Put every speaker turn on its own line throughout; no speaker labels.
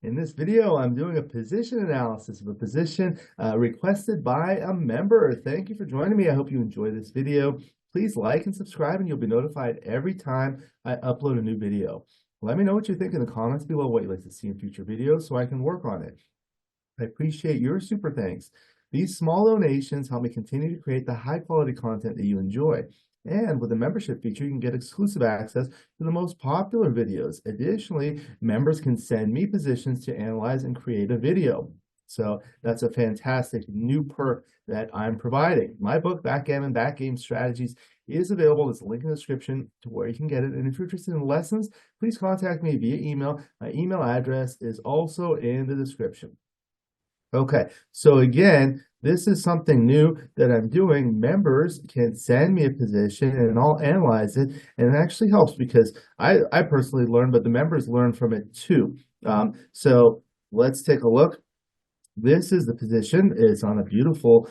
In this video, I'm doing a position analysis of a position requested by a member. Thank you for joining me. I hope you enjoy this video. Please like and subscribe, and you'll be notified every time I upload a new video. Let me know what you think in the comments below, what you'd like to see in future videos so I can work on it. I appreciate your super thanks. These small donations help me continue to create the high quality content that you enjoy. And with the membership feature, you can get exclusive access to the most popular videos. Additionally, members can send me positions to analyze and create a video. So that's a fantastic new perk that I'm providing. My book, Backgammon, Backgame Strategies, is available. There's a link in the description to where you can get it. And if you're interested in lessons, please contact me via email. My email address is also in the description. Okay, so again, this is something new that I'm doing. Members can send me a position and I'll analyze it. And it actually helps because I personally learn, but the members learn from it too. So let's take a look. This is the position. It's on a beautiful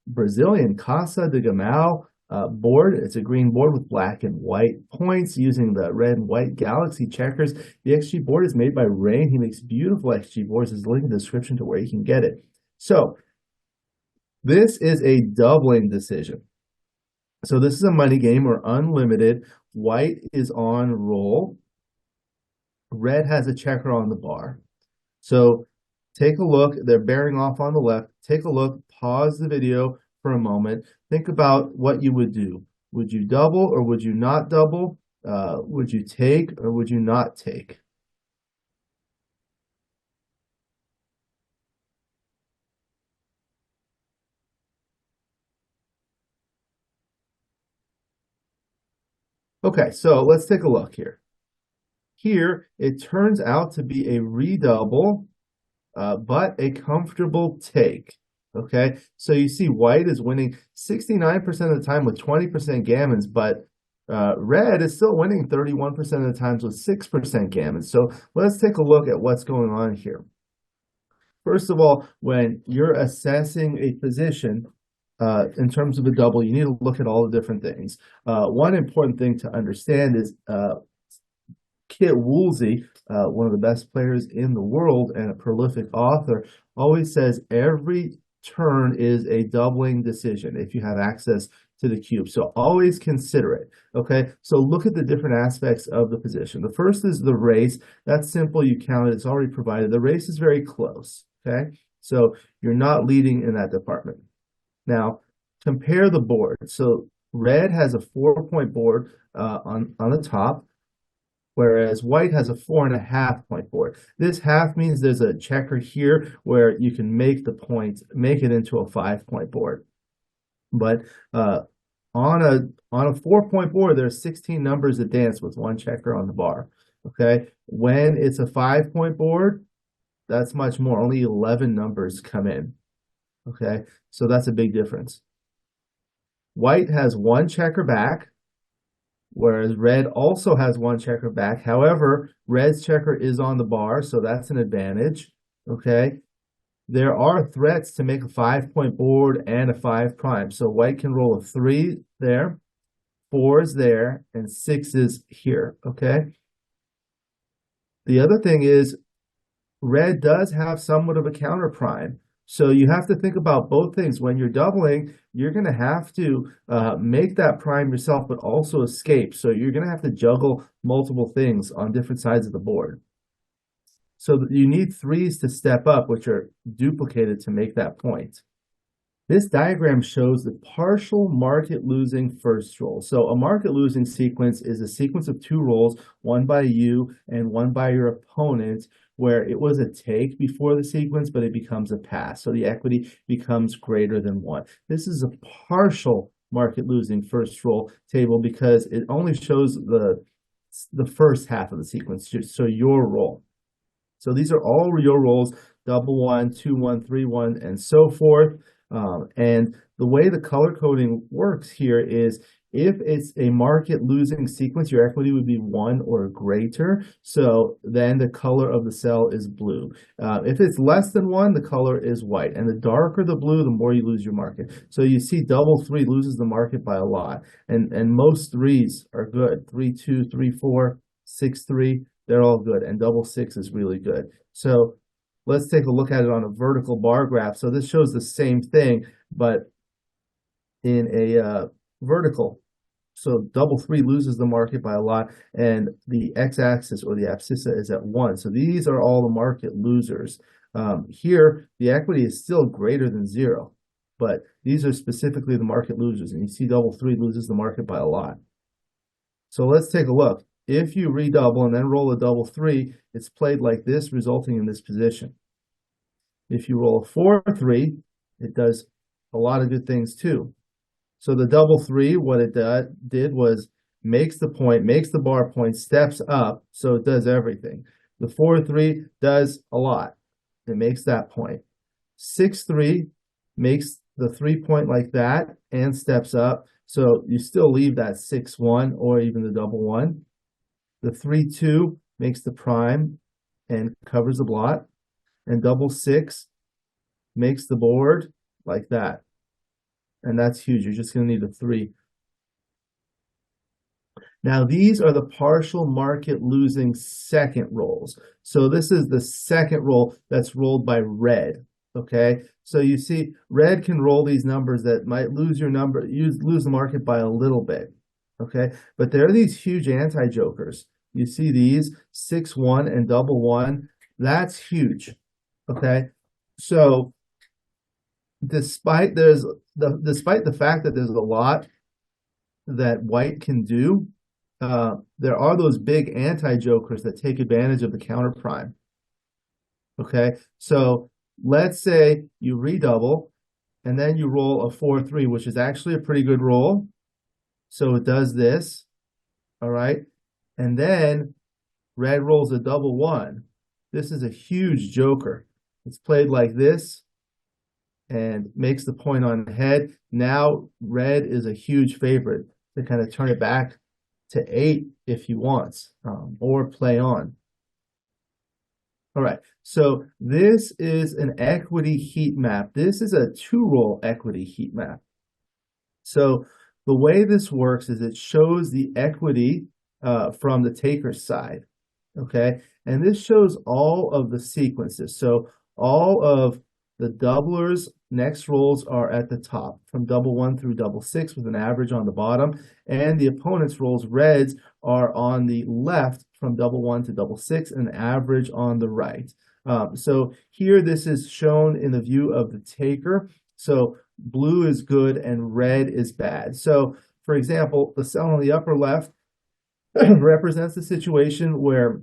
Brazilian Casa de Gamal board. It's a green board with black and white points using the red and white galaxy checkers. The XG board is made by Rain. He makes beautiful XG boards. There's a link in the description to where you can get it. So this is a doubling decision. So this is a money game or unlimited. White is on roll. Red has a checker on the bar. So take a look. They're bearing off on the left. Take a look. Pause the video for a moment. Think about what you would do. Would you double or would you not double? Would you take or would you not take? Okay, so let's take a look here. Here, it turns out to be a redouble, but a comfortable take. Okay, so you see white is winning 69% of the time with 20% gammons, but red is still winning 31% of the times with 6% gammons. So let's take a look at what's going on here. First of all, when you're assessing a position, in terms of a double, you need to look at all the different things. One important thing to understand is Kit Woolsey, one of the best players in the world and a prolific author, always says every turn is a doubling decision if you have access to the cube. So always consider it. Okay, so look at the different aspects of the position. The first is the race. That's simple. You count it. It's already provided. The race is very close. Okay, so you're not leading in that department. Now, compare the board. So red has a 4-point board on the top, whereas white has a 4.5-point board. This half means there's a checker here where you can make the point, make it into a 5-point board. But on a 4-point board, there's 16 numbers that dance with one checker on the bar. Okay, when it's a 5-point board, that's much more. Only 11 numbers come in. Okay, so that's a big difference. White has one checker back, whereas red also has one checker back. However, red's checker is on the bar, so that's an advantage. Okay, there are threats to make a 5-point board and a 5 prime. So white can roll a 3 there, 4 is there, and 6 is here. Okay, the other thing is red does have somewhat of a counter prime. So you have to think about both things. When you're doubling, you're going to have to make that prime yourself, but also escape. So you're going to have to juggle multiple things on different sides of the board. So you need 3s to step up, which are duplicated to make that point. This diagram shows the partial market losing first roll. So a market losing sequence is a sequence of 2 rolls, one by you and one by your opponent, where it was a take before the sequence, but it becomes a pass. So the equity becomes greater than 1. This is a partial market losing first roll table because it only shows the first half of the sequence, so your roll. So these are all your rolls, double 1, 2, 1, 3, 1, and so forth. And the way the color coding works here is if it's a market losing sequence, your equity would be 1 or greater. So then the color of the cell is blue. If it's less than 1, the color is white. And the darker the blue, the more you lose your market. So you see double 3 loses the market by a lot. And most 3s are good. 3, 2, 3, 4, 6, 3. They're all good, and double six is really good. So let's take a look at it on a vertical bar graph. So this shows the same thing, but in a vertical. So double three loses the market by a lot, and the x-axis or the abscissa is at 1. So these are all the market losers. Here, the equity is still greater than 0, but these are specifically the market losers, and you see double three loses the market by a lot. So let's take a look. If you redouble and then roll a double three, it's played like this, resulting in this position. If you roll a 4-3, it does a lot of good things too. So the double three, what it did was makes the point, makes the bar point, steps up, so it does everything. The 4-3 does a lot. It makes that point. 6-3 makes the 3 point like that and steps up, so you still leave that 6-1 or even the double one. The 3-2 makes the prime and covers the blot, and double six makes the board like that. And that's huge. You're just going to need a 3. Now, these are the partial market losing second rolls. So this is the second roll that's rolled by red. Okay, so you see red can roll these numbers that might lose your number, lose the market by a little bit. Okay, but there are these huge anti-jokers. You see these 6-1 and double one. That's huge. Okay, so despite the fact that there's a lot that white can do, there are those big anti-jokers that take advantage of the counter prime. Okay, so let's say you redouble and then you roll a 4-3, which is actually a pretty good roll. So it does this, all right, and then red rolls a double one. This is a huge joker. It's played like this and makes the point on the head. Now red is a huge favorite to kind of turn it back to 8 if he wants, or play on. All right, so this is an equity heat map. This is a 2-roll equity heat map. So the way this works is it shows the equity from the taker's side, okay? And this shows all of the sequences. So all of the doublers' next rolls are at the top, from double one through double six, with an average on the bottom. And the opponent's rolls, reds, are on the left from double one to double six, and an average on the right. So here this is shown in the view of the taker. So blue is good and red is bad. So for example, the cell on the upper left represents the situation where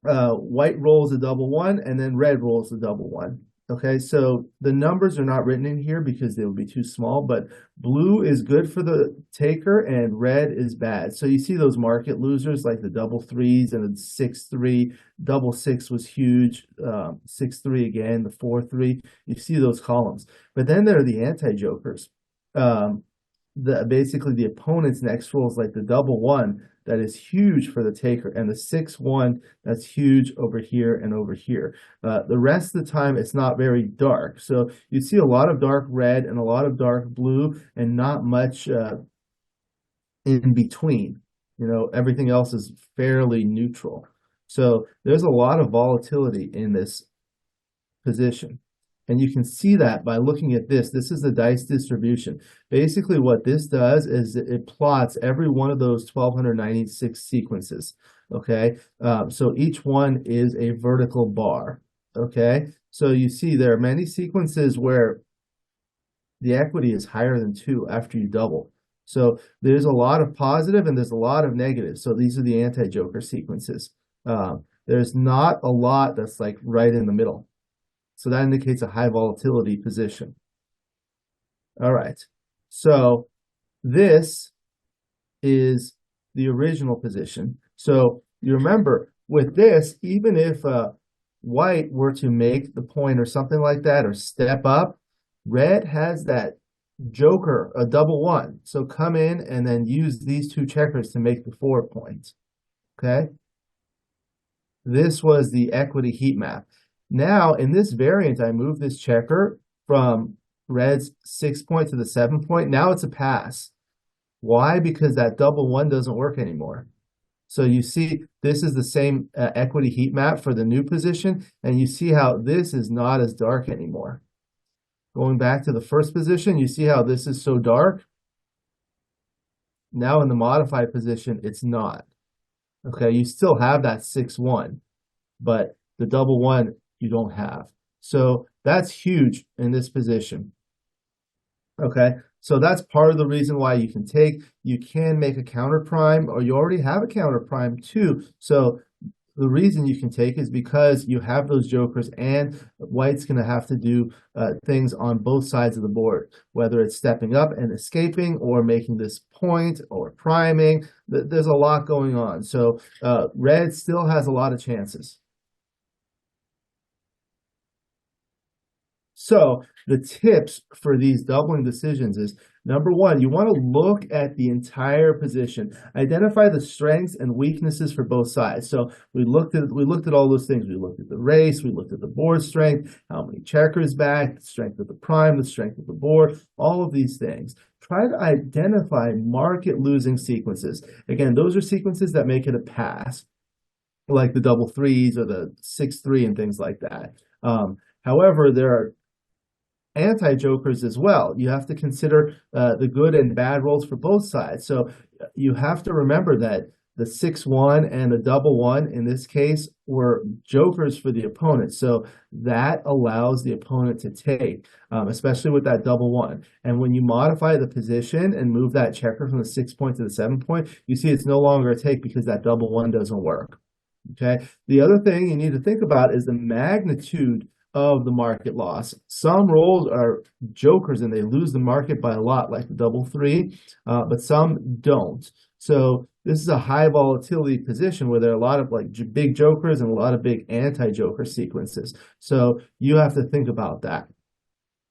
white rolls a double one and then red rolls a double one. Okay, so the numbers are not written in here because they would be too small, but blue is good for the taker and red is bad. So you see those market losers like the double threes and the 6-3. Double six was huge. 6-3 again, the 4-3. You see those columns. But then there are the anti-jokers. Basically the opponent's next rolls like the double one, that is huge for the taker, and the 6-1, that's huge over here and over here. The rest of the time, it's not very dark. So you see a lot of dark red and a lot of dark blue and not much in between. You know, everything else is fairly neutral. So there's a lot of volatility in this position. And you can see that by looking at this. This is the dice distribution. Basically, what this does is it plots every one of those 1,296 sequences, okay? So each one is a vertical bar, okay? So you see there are many sequences where the equity is higher than 2 after you double. So there's a lot of positive and there's a lot of negative. So these are the anti-joker sequences. There's not a lot that's like right in the middle. So that indicates a high volatility position. All right, so this is the original position. So you remember with this, even if white were to make the point or something like that or step up, red has that joker, a double one. So come in and then use these two checkers to make the 4 points, okay? This was the equity heat map. Now, in this variant, I move this checker from red's 6 point to the 7 point. Now it's a pass. Why? Because that double one doesn't work anymore. So you see, this is the same equity heat map for the new position, and you see how this is not as dark anymore. Going back to the first position, you see how this is so dark? Now in the modified position, it's not. Okay, you still have that 6-1, but the double one you don't have. So that's huge in this position. Okay, so that's part of the reason why you can take, you can make a counter prime, or you already have a counter prime too. So the reason you can take is because you have those jokers, and white's going to have to do things on both sides of the board, whether it's stepping up and escaping, or making this point, or priming. There's a lot going on. So red still has a lot of chances. So the tips for these doubling decisions is, number one, you want to look at the entire position, identify the strengths and weaknesses for both sides. So we looked at all those things. We looked at the race, we looked at the board strength, how many checkers back, the strength of the prime, the strength of the board, all of these things. Try to identify market losing sequences. Again, those are sequences that make it a pass, like the double threes or the 6-3 and things like that. However, there are anti-jokers as well. You have to consider the good and bad rolls for both sides. So you have to remember that the 6-1 and the double one in this case were jokers for the opponent. So that allows the opponent to take, especially with that double one. And when you modify the position and move that checker from the 6 point to the 7 point, you see it's no longer a take because that double one doesn't work. Okay. The other thing you need to think about is the magnitude of the market loss. Some rolls are jokers and they lose the market by a lot, like the double three, but some don't. So this is a high volatility position where there are a lot of like big jokers and a lot of big anti-joker sequences. So you have to think about that.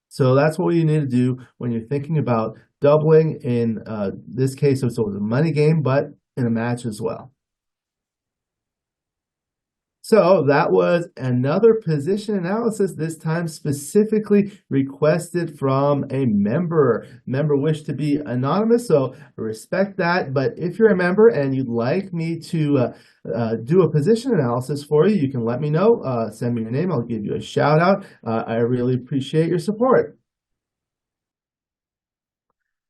So that's what you need to do when you're thinking about doubling in this case. So it's a money game, but in a match as well. So that was another position analysis, this time specifically requested from a member. Member wished to be anonymous, so respect that. But if you're a member and you'd like me to do a position analysis for you, you can let me know. Send me your name. I'll give you a shout out. I really appreciate your support.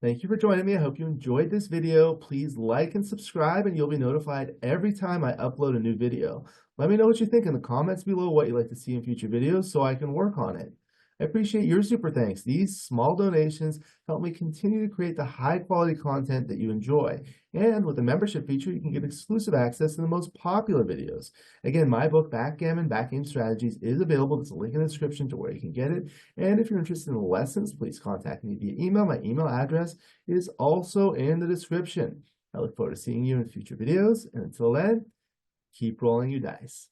Thank you for joining me. I hope you enjoyed this video. Please like and subscribe, and you'll be notified every time I upload a new video. Let me know what you think in the comments below, what you'd like to see in future videos so I can work on it. I appreciate your super thanks. These small donations help me continue to create the high quality content that you enjoy. And with the membership feature, you can get exclusive access to the most popular videos. Again, my book, Backgammon, Backgame Strategies, is available. There's a link in the description to where you can get it. And if you're interested in the lessons, please contact me via email. My email address is also in the description. I look forward to seeing you in future videos. And until then, keep rolling your dice.